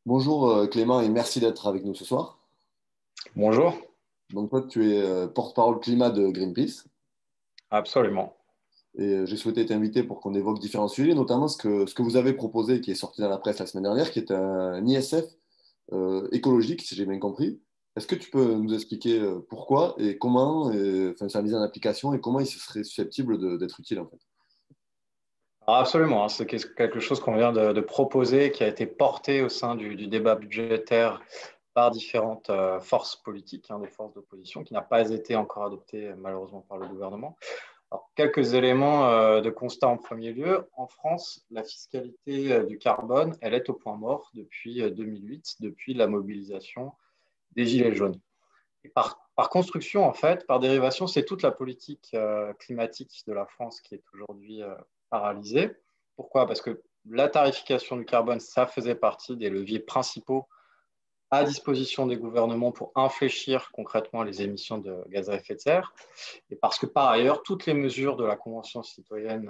Bonjour Clément et merci d'être avec nous ce soir. Bonjour, Donc toi tu es porte-parole climat de Greenpeace absolument. et j'ai souhaité t'inviter pour qu'on évoque différents sujets, notamment ce que vous avez proposé et qui est sorti dans la presse la semaine dernière, qui est un ISF écologique, si j'ai bien compris. Est-ce que tu peux nous expliquer pourquoi et comment, enfin, sa mise en application et comment il serait susceptible d'être utile en fait? Alors absolument, hein, c'est quelque chose qu'on vient de proposer, qui a été porté au sein du débat budgétaire par différentes forces politiques, hein, des forces d'opposition, qui n'a pas été encore adopté malheureusement par le gouvernement. Alors, quelques éléments de constat en premier lieu. En France, la fiscalité du carbone, elle est au point mort depuis 2008, depuis la mobilisation des Gilets jaunes. Et par construction, en fait, par dérivation, c'est toute la politique climatique de la France qui est aujourd'hui paralysée. Pourquoi? Parce que la tarification du carbone, ça faisait partie des leviers principaux à disposition des gouvernements pour infléchir concrètement les émissions de gaz à effet de serre. Et parce que par ailleurs, toutes les mesures de la Convention citoyenne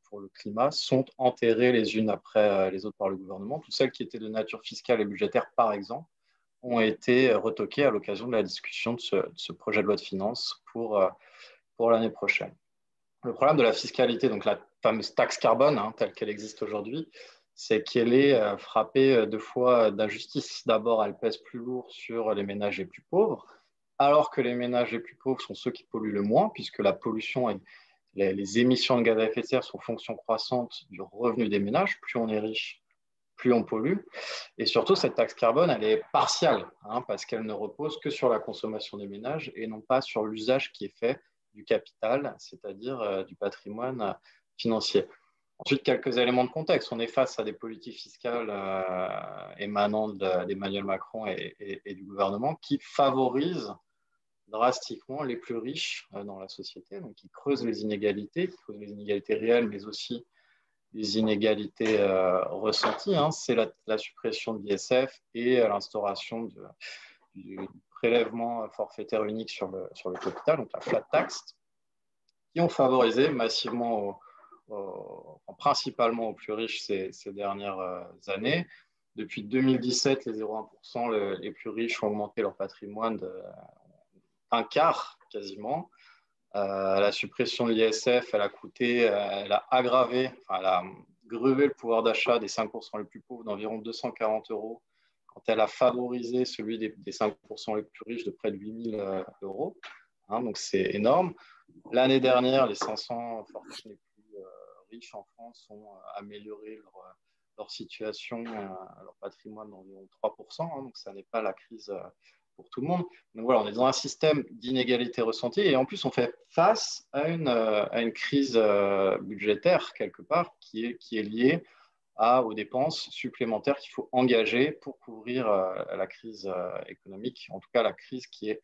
pour le climat sont enterrées les unes après les autres par le gouvernement. Toutes celles qui étaient de nature fiscale et budgétaire, par exemple, ont été retoqués à l'occasion de la discussion de ce projet de loi de finances pour l'année prochaine. Le problème de la fiscalité, donc la fameuse taxe carbone, hein, telle qu'elle existe aujourd'hui, c'est qu'elle est frappée deux fois d'injustice. D'abord, elle pèse plus lourd sur les ménages les plus pauvres, alors que les ménages les plus pauvres sont ceux qui polluent le moins, puisque la pollution et les émissions de gaz à effet de serre sont fonction croissante du revenu des ménages. Plus on est riche, plus on pollue. Et surtout, cette taxe carbone, elle est partielle, hein, parce qu'elle ne repose que sur la consommation des ménages et non pas sur l'usage qui est fait du capital, c'est-à-dire du patrimoine financier. Ensuite, quelques éléments de contexte. On est face à des politiques fiscales émanant d'Emmanuel Macron et du gouvernement qui favorisent drastiquement les plus riches dans la société, donc qui creusent qui creusent les inégalités réelles, mais aussi les inégalités ressenties, hein, c'est la suppression de l'ISF et l'instauration du prélèvement forfaitaire unique sur le capital, donc la flat tax, qui ont favorisé massivement, principalement aux plus riches ces dernières années. Depuis 2017, les 0,1%, les plus riches ont augmenté leur patrimoine d'un quart quasiment. La suppression de l'ISF, elle a aggravé, enfin, elle a grevé le pouvoir d'achat des 5% les plus pauvres d'environ 240 euros, quand elle a favorisé celui des 5% les plus riches de près de 8 000 euros. Hein, donc c'est énorme. L'année dernière, les 500 fortunes les plus riches en France ont amélioré leur situation, leur patrimoine d'environ 3%. Hein, donc ça n'est pas la crise pour tout le monde. Donc voilà, on est dans un système d'inégalité ressentie et en plus on fait face à une crise budgétaire quelque part qui est liée aux dépenses supplémentaires qu'il faut engager pour couvrir la crise économique, en tout cas la crise qui est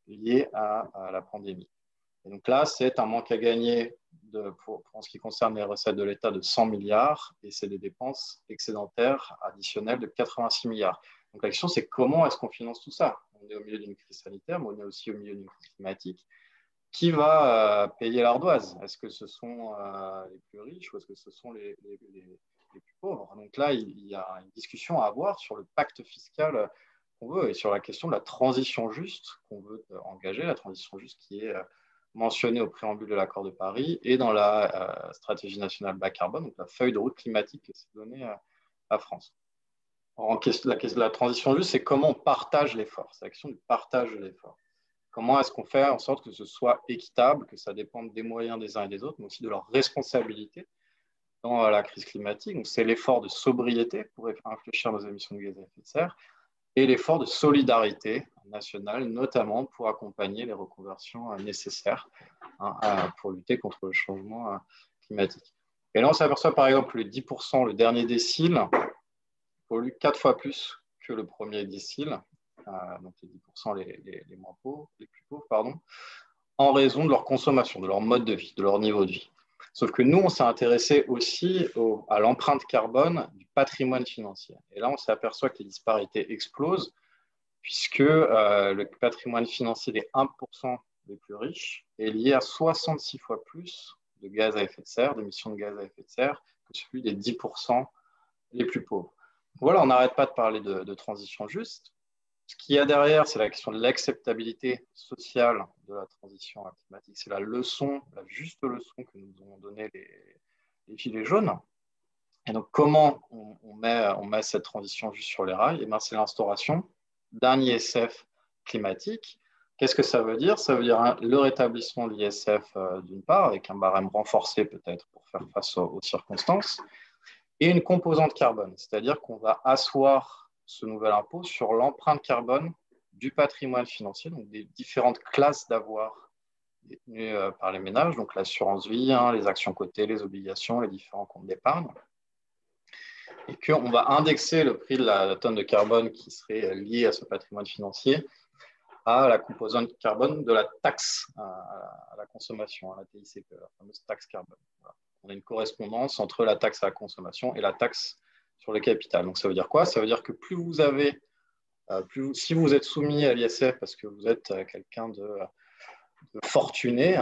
liée à la pandémie. Et donc là, c'est un manque à gagner en ce qui concerne les recettes de l'État de 100 milliards et c'est des dépenses excédentaires additionnelles de 86 milliards. Donc la question, c'est comment est-ce qu'on finance tout ça? On est au milieu d'une crise sanitaire, mais on est aussi au milieu d'une crise climatique. Qui va payer l'ardoise? Est-ce que ce sont les plus riches ou est-ce que ce sont les plus pauvres? Donc là, il y a une discussion à avoir sur le pacte fiscal qu'on veut et sur la question de la transition juste qu'on veut engager, la transition juste qui est mentionnée au préambule de l'accord de Paris et dans la stratégie nationale bas carbone, donc la feuille de route climatique qui s'est donnée à la France. Alors, la question de la transition juste, c'est comment on partage l'effort, c'est la question du partage de l'effort. Comment est-ce qu'on fait en sorte que ce soit équitable, que ça dépende des moyens des uns et des autres, mais aussi de leur responsabilité dans la crise climatique. Donc, c'est l'effort de sobriété pour infléchir nos émissions de gaz à effet de serre et l'effort de solidarité nationale, notamment pour accompagner les reconversions nécessaires, hein, pour lutter contre le changement climatique. Et là, on s'aperçoit par exemple que le 10%, le dernier décile, pollue 4 fois plus que le premier décile, donc les 10% les moins pauvres, les plus pauvres, pardon, en raison de leur consommation, de leur mode de vie, de leur niveau de vie. Sauf que nous, on s'est intéressé aussi à l'empreinte carbone du patrimoine financier. Et là, on s'aperçoit que les disparités explosent, puisque le patrimoine financier des 1% les plus riches est lié à 66 fois plus de gaz à effet de serre, d'émissions de gaz à effet de serre, que celui des 10% les plus pauvres. voilà, on n'arrête pas de parler de transition juste. Ce qu'il y a derrière, c'est la question de l'acceptabilité sociale de la transition climatique. C'est la leçon, la juste leçon que nous ont donnée les Gilets jaunes. Et donc, comment on met cette transition juste sur les rails? Eh c'est l'instauration d'un ISF climatique. Qu'est-ce que ça veut dire? Ça veut dire le rétablissement de l'ISF d'une part, avec un barème renforcé peut-être pour faire face aux circonstances, et une composante carbone, c'est-à-dire qu'on va asseoir ce nouvel impôt sur l'empreinte carbone du patrimoine financier, donc des différentes classes d'avoirs détenues par les ménages, donc l'assurance vie, les actions cotées, les obligations, les différents comptes d'épargne, et qu'on va indexer le prix de la tonne de carbone qui serait liée à ce patrimoine financier à la composante carbone de la taxe à la consommation, à la TICPE, la fameuse taxe carbone. Voilà. On a une correspondance entre la taxe à la consommation et la taxe sur le capital. Donc ça veut dire quoi? Ça veut dire que plus vous avez, si vous êtes soumis à l'ISF parce que vous êtes quelqu'un de fortuné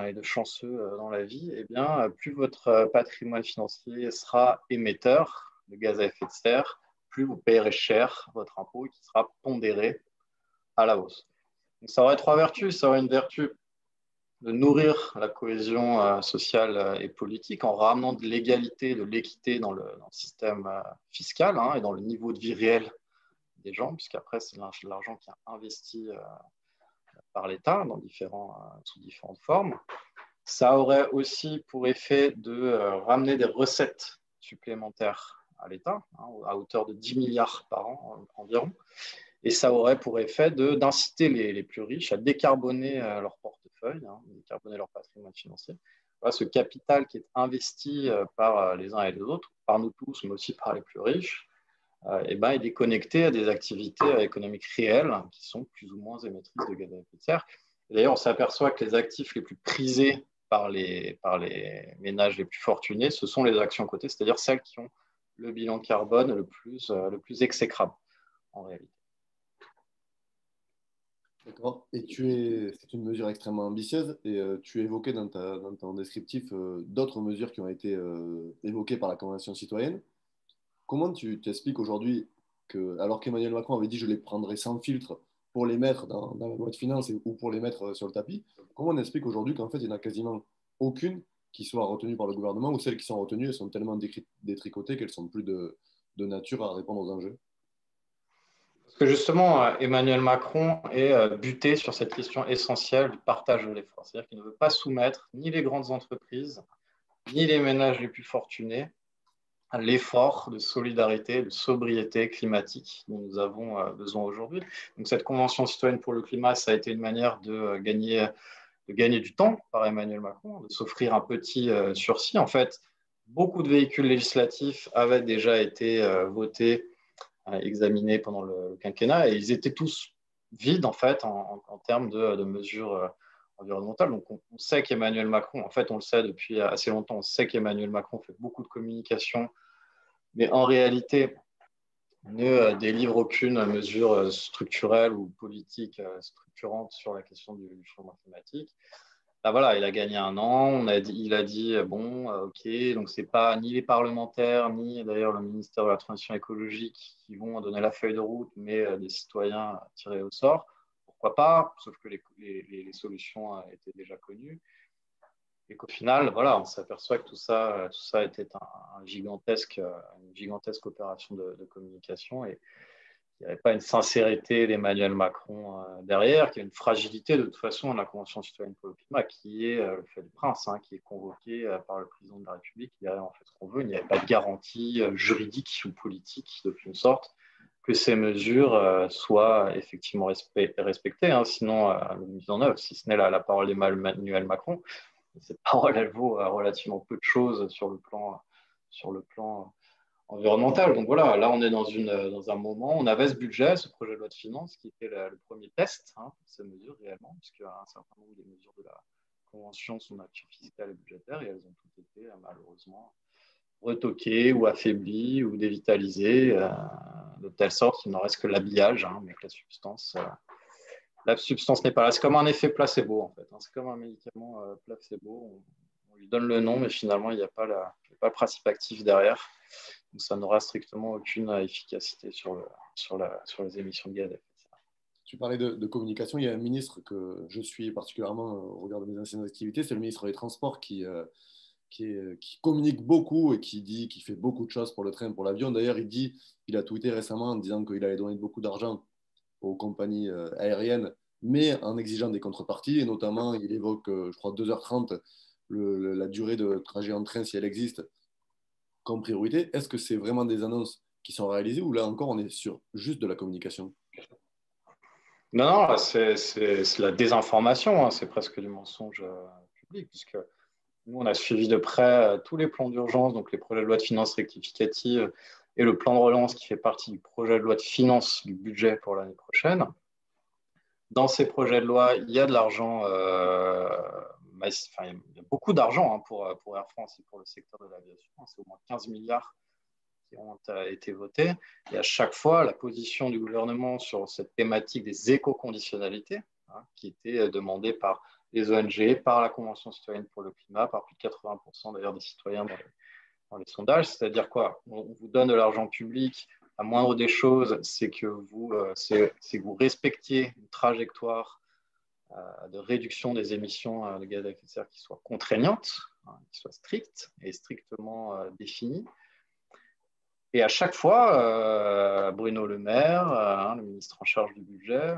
et de chanceux dans la vie, eh bien, plus votre patrimoine financier sera émetteur de gaz à effet de serre, plus vous payerez cher votre impôt qui sera pondéré à la hausse. Donc, ça aurait trois vertus. Ça aurait une vertu de nourrir la cohésion sociale et politique en ramenant de l'égalité, de l'équité dans le système fiscal et dans le niveau de vie réel des gens, puisqu'après, c'est l'argent qui est investi par l'État sous différentes formes. Ça aurait aussi pour effet de ramener des recettes supplémentaires à l'État, à hauteur de 10 milliards par an environ. Et ça aurait pour effet d'inciter les plus riches à décarboner leur portefeuille, décarboner leur patrimoine financier. Voilà, ce capital qui est investi par les uns et les autres, par nous tous, mais aussi par les plus riches, il est connecté à des activités économiques réelles qui sont plus ou moins émettrices de gaz à effet de serre. Et d'ailleurs, on s'aperçoit que les actifs les plus prisés par les ménages les plus fortunés, ce sont les actions cotées, c'est-à-dire celles qui ont le bilan carbone le plus exécrable en réalité. D'accord. Et c'est une mesure extrêmement ambitieuse et tu évoquais dans ton descriptif d'autres mesures qui ont été évoquées par la Convention citoyenne. Comment tu t'expliques aujourd'hui que, alors qu'Emmanuel Macron avait dit je les prendrai sans filtre pour les mettre dans la loi de finances ou pour les mettre sur le tapis, comment on explique aujourd'hui qu'en fait il n'y en a quasiment aucune qui soit retenue par le gouvernement ou celles qui sont retenues, elles sont tellement détricotées qu'elles sont plus de nature à répondre aux enjeux? Parce que justement, Emmanuel Macron est buté sur cette question essentielle du partage de l'effort. C'est-à-dire qu'il ne veut pas soumettre ni les grandes entreprises, ni les ménages les plus fortunés à l'effort de solidarité, de sobriété climatique dont nous avons besoin aujourd'hui. Donc cette Convention citoyenne pour le climat, ça a été une manière de gagner du temps par Emmanuel Macron, de s'offrir un petit sursis. En fait, beaucoup de véhicules législatifs avaient déjà été votés, examinés pendant le quinquennat et ils étaient tous vides en fait en termes de mesures environnementales. Donc on sait qu'Emmanuel Macron, en fait on le sait depuis assez longtemps, on sait qu'Emmanuel Macron fait beaucoup de communication, mais en réalité ne délivre aucune mesure structurelle ou politique structurante sur la question du changement climatique. Là, voilà, il a gagné un an, il a dit bon, ok, donc c'est pas ni les parlementaires, ni d'ailleurs le ministère de la Transition écologique qui vont donner la feuille de route, mais des citoyens tirés au sort. Pourquoi pas? Sauf que les solutions étaient déjà connues. Et qu'au final, voilà, on s'aperçoit que tout ça était une gigantesque opération de communication et il n'y avait pas une sincérité d'Emmanuel Macron derrière, qu'il y a une fragilité de toute façon de la Convention citoyenne pour le climat, qui est le fait du prince, qui est convoqué par le président de la République. Il y a en fait ce qu'on veut, il n'y avait pas de garantie juridique ou politique d'aucune sorte que ces mesures soient effectivement respectées, sinon le mise en œuvre, si ce n'est la parole d'Emmanuel Macron. Cette parole, elle vaut relativement peu de choses sur le plan environnementale. Donc voilà, là on est dans un moment, on avait ce budget, ce projet de loi de finances qui était le premier test pour ces mesures réellement, puisqu'un certain nombre des mesures de la Convention sont nature fiscale et budgétaire et elles ont toutes été malheureusement retoquées ou affaiblies ou dévitalisées de telle sorte qu'il n'en reste que l'habillage, mais que la substance n'est pas là. C'est comme un effet placebo en fait. C'est comme un médicament placebo. On lui donne le nom, mais finalement il n'y a pas le principe actif derrière. Donc, ça n'aura strictement aucune efficacité sur les émissions de gaz à effet de serre. Tu parlais de communication. Il y a un ministre que je suis particulièrement au regard de mes anciennes activités, c'est le ministre des Transports qui communique beaucoup et qui fait beaucoup de choses pour le train, pour l'avion. D'ailleurs, il a tweeté récemment en disant qu'il allait donner beaucoup d'argent aux compagnies aériennes, mais en exigeant des contreparties. Et notamment, il évoque, je crois, 2h30, la durée de trajet en train, si elle existe, comme priorité. Est-ce que c'est vraiment des annonces qui sont réalisées ou là encore, on est sur juste de la communication? Non, non, c'est la désinformation, hein, c'est presque du mensonge public, puisque nous, on a suivi de près tous les plans d'urgence, donc les projets de loi de finances rectificatives et le plan de relance qui fait partie du projet de loi de finances du budget pour l'année prochaine. Dans ces projets de loi, il y a de l'argent, il y a beaucoup d'argent hein, pour Air France et pour le secteur de l'aviation. C'est au moins 15 milliards qui ont été votés. Et à chaque fois, la position du gouvernement sur cette thématique des éco-conditionnalités, hein, qui était demandée par les ONG, par la Convention citoyenne pour le climat, par plus de 80% d'ailleurs des citoyens dans les sondages. C'est-à-dire quoi? On vous donne de l'argent public. La moindre des choses, c'est que vous respectiez une trajectoire de réduction des émissions de gaz à effet de serre qui soit contraignante, hein, qui soit stricte et strictement définie. Et à chaque fois, Bruno Le Maire, le ministre en charge du budget,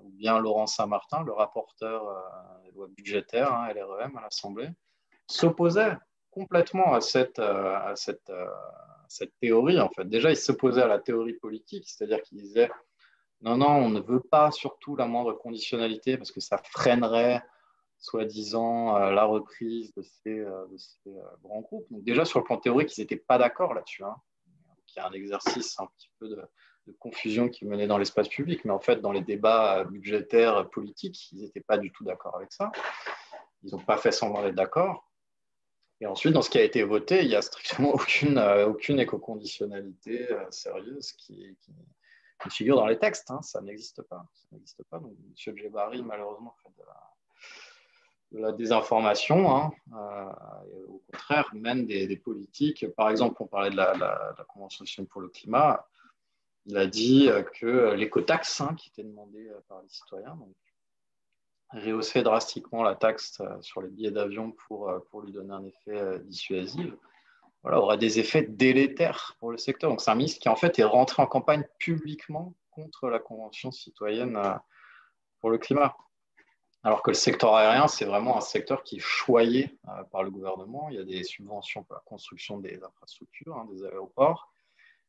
ou bien Laurent Saint-Martin, le rapporteur des lois budgétaires, LREM à l'Assemblée, s'opposait complètement à cette théorie. En fait. Déjà, il s'opposait à la théorie politique, c'est-à-dire qu'il disait non, non, on ne veut pas surtout la moindre conditionnalité parce que ça freinerait, soi-disant, la reprise de ces grands groupes. Donc déjà, sur le plan théorique, ils n'étaient pas d'accord là-dessus. Hein. Il y a un exercice un petit peu de confusion qui menait dans l'espace public, mais en fait, dans les débats budgétaires, politiques, ils n'étaient pas du tout d'accord avec ça. Ils n'ont pas fait semblant d'être d'accord. Et ensuite, dans ce qui a été voté, il n'y a strictement aucune éco-conditionnalité sérieuse qui figure dans les textes. Hein. Ça n'existe pas. Ça n'existe pas. Donc, M. Djebari, malheureusement, fait de la désinformation, hein, et au contraire, mène des politiques. Par exemple, on parlait de la Convention citoyenne pour le climat. Il a dit que l'écotaxe, hein, qui était demandée par les citoyens, donc, rehausser drastiquement la taxe sur les billets d'avion pour lui donner un effet dissuasif, voilà, aura des effets délétères pour le secteur. Donc, c'est un ministre qui, en fait, est rentré en campagne publiquement contre la Convention citoyenne pour le climat. Alors que le secteur aérien, c'est vraiment un secteur qui est choyé par le gouvernement. Il y a des subventions pour la construction des infrastructures, hein, des aéroports.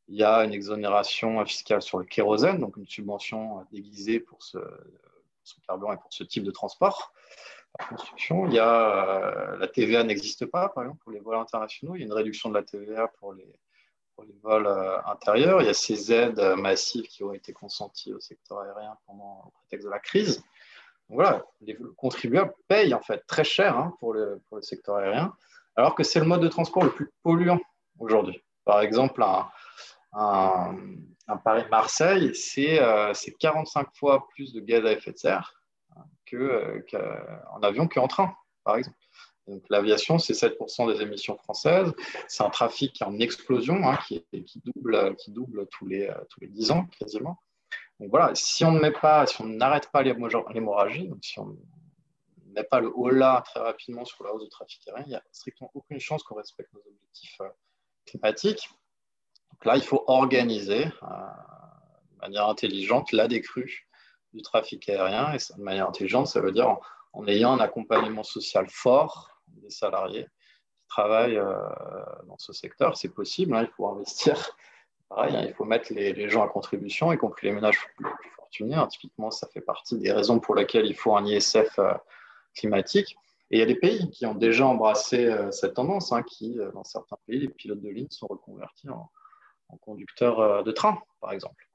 Il y a une exonération fiscale sur le kérosène, donc une subvention déguisée pour ce carburant et pour ce type de transport. La construction, il y a la TVA n'existe pas, par exemple, pour les vols internationaux. Il y a une réduction de la TVA pour les vols intérieurs. Il y a ces aides massives qui ont été consenties au secteur aérien au prétexte de la crise. Donc voilà, les contribuables payent en fait très cher hein, pour le secteur aérien, alors que c'est le mode de transport le plus polluant aujourd'hui. Par exemple, un Paris-Marseille, c'est 45 fois plus de gaz à effet de serre qu'en avion qu'en train, par exemple. Donc, l'aviation, c'est 7% des émissions françaises. C'est un trafic qui est en explosion, hein, qui double tous les 10 ans quasiment. Donc voilà, si on n'arrête pas l'hémorragie, donc si on ne met pas le holà très rapidement sur la hausse du trafic aérien, il n'y a strictement aucune chance qu'on respecte nos objectifs climatiques. Donc là, il faut organiser de manière intelligente la décrue du trafic aérien. Et de manière intelligente, ça veut dire en ayant un accompagnement social fort des salariés qui travaillent dans ce secteur. C'est possible, hein, il faut investir. Pareil, hein, il faut mettre les gens à contribution, y compris les ménages les plus fortunés. Hein. Typiquement, ça fait partie des raisons pour lesquelles il faut un ISF climatique. Et il y a des pays qui ont déjà embrassé cette tendance, hein, qui, dans certains pays, les pilotes de ligne sont reconvertis en conducteurs de train, par exemple.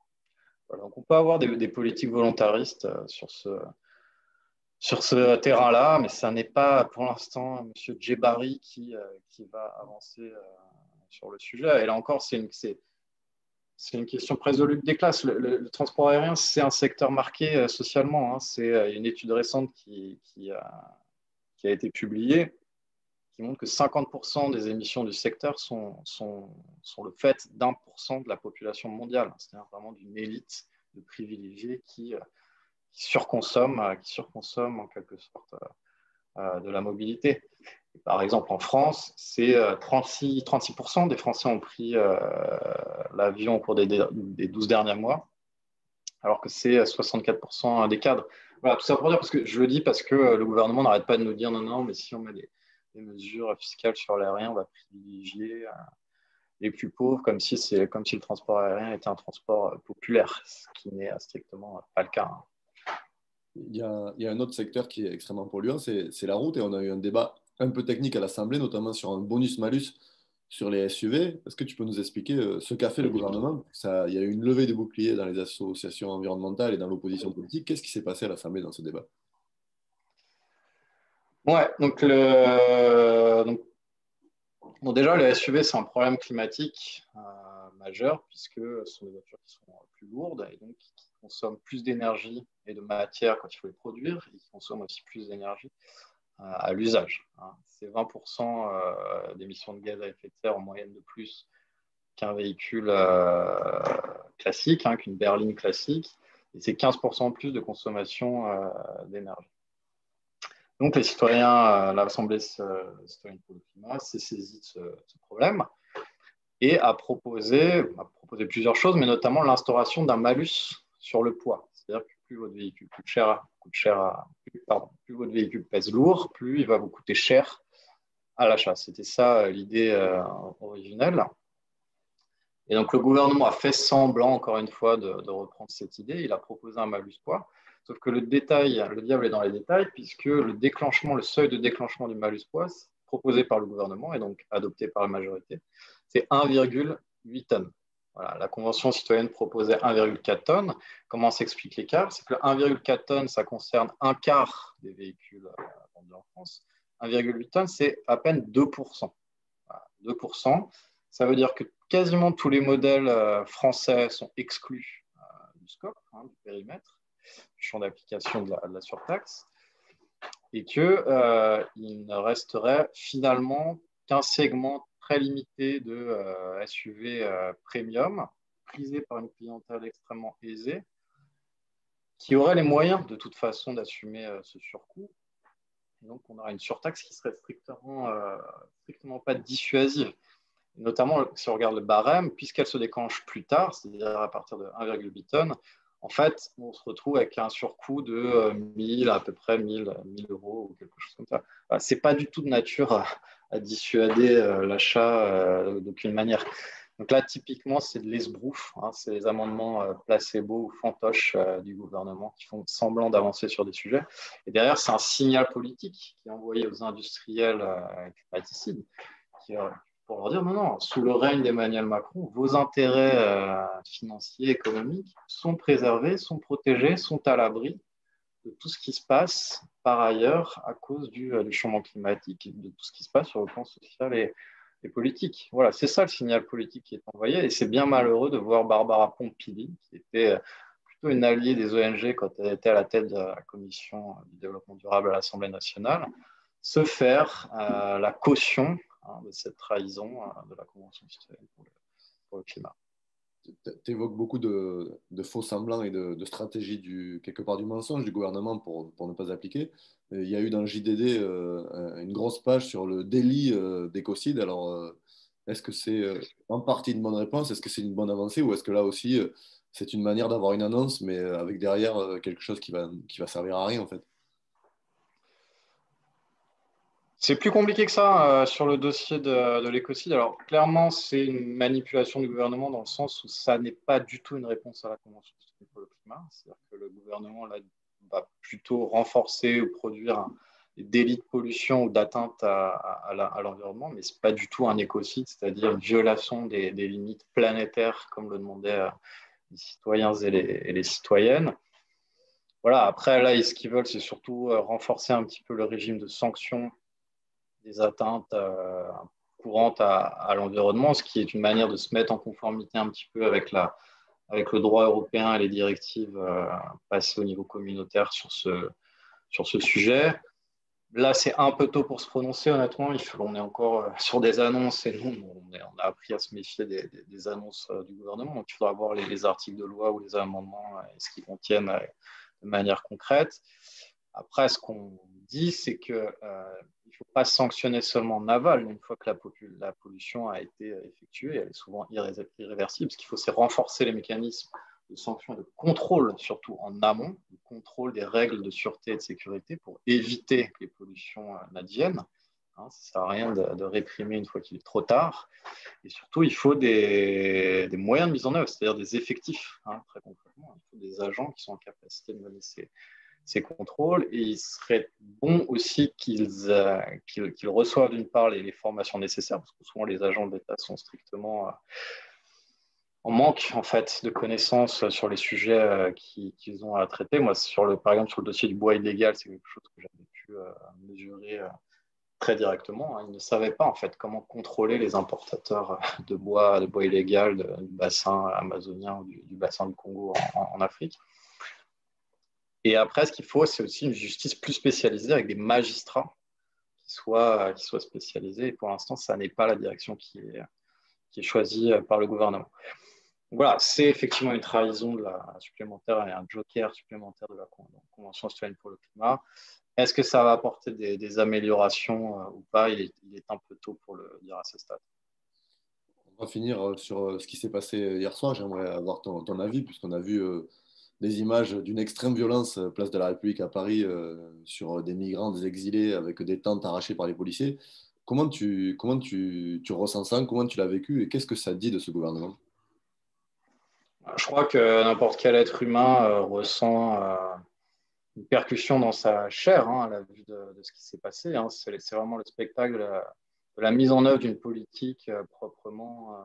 Voilà, donc on peut avoir des politiques volontaristes sur ce terrain-là, mais ça n'est pas pour l'instant M. Djebari qui va avancer sur le sujet. Et là encore, c'est une question presque de lutte des classes. Le transport aérien, c'est un secteur marqué socialement. Hein. C'est une étude récente qui a été publiée qui montre que 50% des émissions du secteur sont le fait d'1% de la population mondiale. C'est-à-dire vraiment d'une élite de privilégiés qui surconsomme en quelque sorte de la mobilité. Et par exemple, en France, c'est 36% des Français ont pris l'avion au cours des 12 derniers mois, alors que c'est 64% des cadres. Voilà, tout ça pour dire, parce que je le dis parce que le gouvernement n'arrête pas de nous dire non, mais si on met des mesures fiscales sur l'aérien, on va privilégier les plus pauvres, comme si le transport aérien était un transport populaire, ce qui n'est strictement pas le cas. Il y a un autre secteur qui est extrêmement polluant, c'est la route. Et on a eu un débat un peu technique à l'Assemblée, notamment sur un bonus-malus sur les SUV. Est-ce que tu peux nous expliquer ce qu'a fait le gouvernement? Il y a eu une levée de boucliers dans les associations environnementales et dans l'opposition politique. Qu'est-ce qui s'est passé à l'Assemblée dans ce débat? Ouais, bon, déjà, les SUV, c'est un problème climatique majeur, puisque ce sont des voitures qui sont plus lourdes et donc qui consomment plus d'énergie et de matière quand il faut les produire, et qui consomment aussi plus d'énergie à l'usage. C'est 20% d'émissions de gaz à effet de serre en moyenne de plus qu'un véhicule classique, qu'une berline classique, et c'est 15% de plus de consommation d'énergie. Donc, les citoyens, l'Assemblée citoyenne pour le climat s'est saisie de ce problème et a proposé plusieurs choses, mais notamment l'instauration d'un malus sur le poids. C'est-à-dire que plus votre véhicule plus votre véhicule pèse lourd, plus il va vous coûter cher à l'achat. C'était ça l'idée originelle. Et donc, le gouvernement a fait semblant, encore une fois, de reprendre cette idée. Il a proposé un malus poids. Sauf que le diable est dans les détails, puisque le seuil de déclenchement du malus poids proposé par le gouvernement et donc adopté par la majorité, c'est 1,8 tonnes. Voilà, la Convention citoyenne proposait 1,4 tonnes. Comment s'explique l'écart? C'est que 1,4 tonnes, ça concerne un quart des véhicules vendus en France. 1,8 tonnes, c'est à peine 2%. Voilà, 2%. Ça veut dire que quasiment tous les modèles français sont exclus du scope, du périmètre, du champ d'application de la surtaxe, et qu'il ne resterait finalement qu'un segment très limité de SUV premium, prisé par une clientèle extrêmement aisée, qui aurait les moyens de toute façon d'assumer ce surcoût. Et donc, on aura une surtaxe qui serait strictement pas dissuasive. Notamment, si on regarde le barème, puisqu'elle se déclenche plus tard, c'est-à-dire à partir de 1,8 tonnes, en fait, on se retrouve avec un surcoût de 1000, à peu près 1000 euros ou quelque chose comme ça. Ce n'est pas du tout de nature à dissuader l'achat d'aucune manière. Donc là, typiquement, c'est de l'esbrouf. C'est les amendements placebo ou fantoches du gouvernement qui font semblant d'avancer sur des sujets. Et derrière, c'est un signal politique qui est envoyé aux industriels climaticides pour leur dire non, sous le règne d'Emmanuel Macron, vos intérêts financiers, économiques sont préservés, sont protégés, sont à l'abri de tout ce qui se passe par ailleurs à cause du changement climatique, de tout ce qui se passe sur le plan social et politique. Voilà, c'est ça le signal politique qui est envoyé, et c'est bien malheureux de voir Barbara Pompili, qui était plutôt une alliée des ONG quand elle était à la tête de la Commission du développement durable à l'Assemblée nationale, se faire la caution de cette trahison de la Convention citoyenne pour le climat. Tu évoques beaucoup de faux semblants et de stratégies quelque part du mensonge du gouvernement pour ne pas appliquer. Il y a eu dans le JDD une grosse page sur le délit d'écocide. Alors, est-ce que c'est en partie une bonne réponse? Est-ce que c'est une bonne avancée? Ou est-ce que là aussi, c'est une manière d'avoir une annonce, mais avec derrière quelque chose qui va servir à rien, en fait? C'est plus compliqué que ça sur le dossier de l'écocide. Alors, clairement, c'est une manipulation du gouvernement dans le sens où ça n'est pas du tout une réponse à la Convention pour le climat. C'est-à-dire que le gouvernement là, va plutôt renforcer ou produire des délits de pollution ou d'atteinte à l'environnement, mais ce n'est pas du tout un écocide, c'est-à-dire une violation des limites planétaires, comme le demandaient les citoyens et les citoyennes. Voilà, après, là, ce qu'ils veulent, c'est surtout renforcer un petit peu le régime de sanctions des atteintes courantes à l'environnement, ce qui est une manière de se mettre en conformité un petit peu avec le droit européen et les directives passées au niveau communautaire sur ce sujet. Là, c'est un peu tôt pour se prononcer, honnêtement. On est encore sur des annonces et nous, on a appris à se méfier des annonces du gouvernement. Donc, il faudra voir les articles de loi ou les amendements et ce qu'ils contiennent de manière concrète. Après, ce qu'on dit, c'est qu'il ne faut pas sanctionner seulement en aval. Une fois que la pollution a été effectuée, elle est souvent irréversible. Ce qu'il faut, c'est renforcer les mécanismes de sanctions et de contrôle, surtout en amont, de contrôle des règles de sûreté et de sécurité pour éviter que les pollutions n'adviennent. Ça ne sert à rien de réprimer une fois qu'il est trop tard. Et surtout, il faut des moyens de mise en œuvre, c'est-à-dire des effectifs, très concrètement. Il faut des agents qui sont en capacité de mener ces contrôles. Et il serait bon aussi qu'ils reçoivent d'une part les formations nécessaires, parce que souvent les agents de l'État sont strictement en manque en fait de connaissances sur les sujets qu'ils ont à traiter. Moi, par exemple, sur le dossier du bois illégal, c'est quelque chose que j'avais pu mesurer très directement. Ils ne savaient pas en fait comment contrôler les importateurs de bois illégal du bassin amazonien ou du bassin du Congo en Afrique. Et après, ce qu'il faut, c'est aussi une justice plus spécialisée avec des magistrats qui soient spécialisés. Et pour l'instant, ça n'est pas la direction qui est choisie par le gouvernement. Voilà, c'est effectivement une trahison supplémentaire et un joker supplémentaire de la Convention citoyenne pour le climat. Est-ce que ça va apporter des améliorations ou pas? Il est un peu tôt pour le dire à ce stade. On va finir sur ce qui s'est passé hier soir. J'aimerais avoir ton avis, puisqu'on a vu des images d'une extrême violence, place de la République à Paris, sur des migrants, des exilés, avec des tentes arrachées par les policiers. Comment tu ressens ça? Comment tu l'as vécu et qu'est-ce que ça dit de ce gouvernement? Je crois que n'importe quel être humain ressent une percussion dans sa chair à la vue de ce qui s'est passé. C'est vraiment le spectacle de la mise en œuvre d'une politique proprement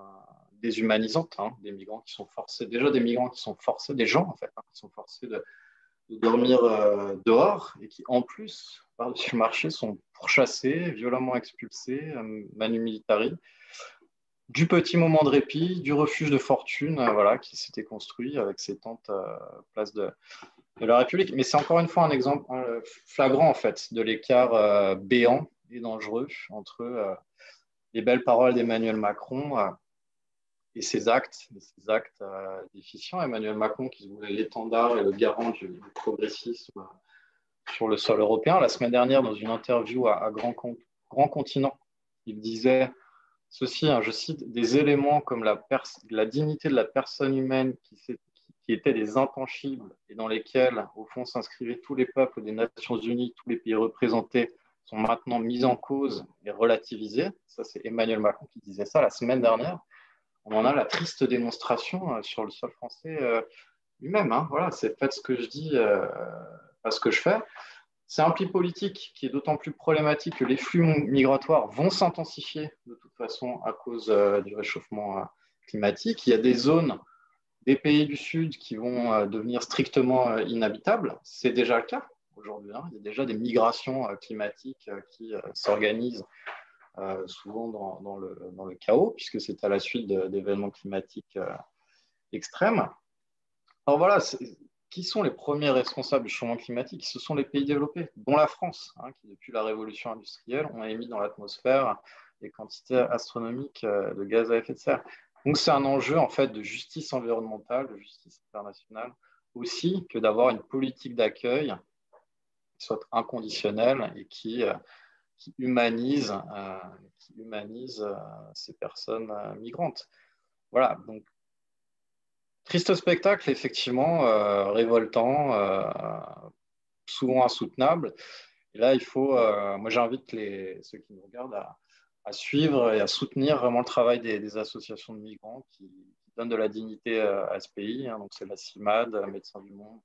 déshumanisante, des migrants qui sont forcés, déjà des migrants qui sont forcés, des gens en fait, qui sont forcés de dormir dehors et qui en plus, par-dessus le marché, sont pourchassés, violemment expulsés, manu militari, du petit moment de répit, du refuge de fortune voilà, qui s'était construit avec ses tentes place de la République. Mais c'est encore une fois un exemple flagrant en fait de l'écart béant et dangereux entre les belles paroles d'Emmanuel Macron et ses actes déficients. Emmanuel Macron qui se voulait l'étendard et le garant du progressisme sur le sol européen. La semaine dernière, dans une interview à Grand Continent, il disait ceci, je cite, des éléments comme la dignité de la personne humaine qui étaient des intangibles et dans lesquels, au fond, s'inscrivaient tous les peuples des Nations Unies, tous les pays représentés, sont maintenant mis en cause et relativisés. Ça, c'est Emmanuel Macron qui disait ça la semaine dernière. On en a la triste démonstration sur le sol français lui-même. Voilà, c'est faites ce que je dis, pas ce que je fais. C'est un pli politique qui est d'autant plus problématique que les flux migratoires vont s'intensifier de toute façon à cause du réchauffement climatique. Il y a des zones des pays du Sud qui vont devenir strictement inhabitables. C'est déjà le cas aujourd'hui. Il y a déjà des migrations climatiques qui s'organisent souvent dans le chaos, puisque c'est à la suite d'événements climatiques extrêmes. Alors voilà, qui sont les premiers responsables du changement climatique? Ce sont les pays développés, dont la France, qui depuis la révolution industrielle ont émis dans l'atmosphère des quantités astronomiques de gaz à effet de serre. Donc c'est un enjeu en fait de justice environnementale, de justice internationale, aussi que d'avoir une politique d'accueil qui soit inconditionnelle et qui humanise ces personnes migrantes. Voilà, donc triste spectacle, effectivement, révoltant, souvent insoutenable. Et là, moi j'invite ceux qui nous regardent à suivre et à soutenir vraiment le travail des associations de migrants qui donnent de la dignité à ce pays. Donc c'est la CIMAD, Médecins du Monde,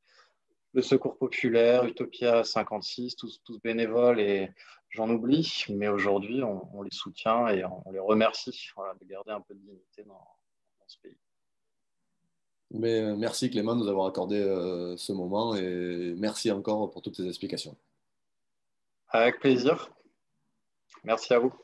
le Secours Populaire, Utopia 56, tous bénévoles et j'en oublie, mais aujourd'hui on les soutient et on les remercie de garder un peu de dignité dans ce pays. Mais, merci Clément de nous avoir accordé ce moment et merci encore pour toutes ces explications. Avec plaisir. Merci à vous.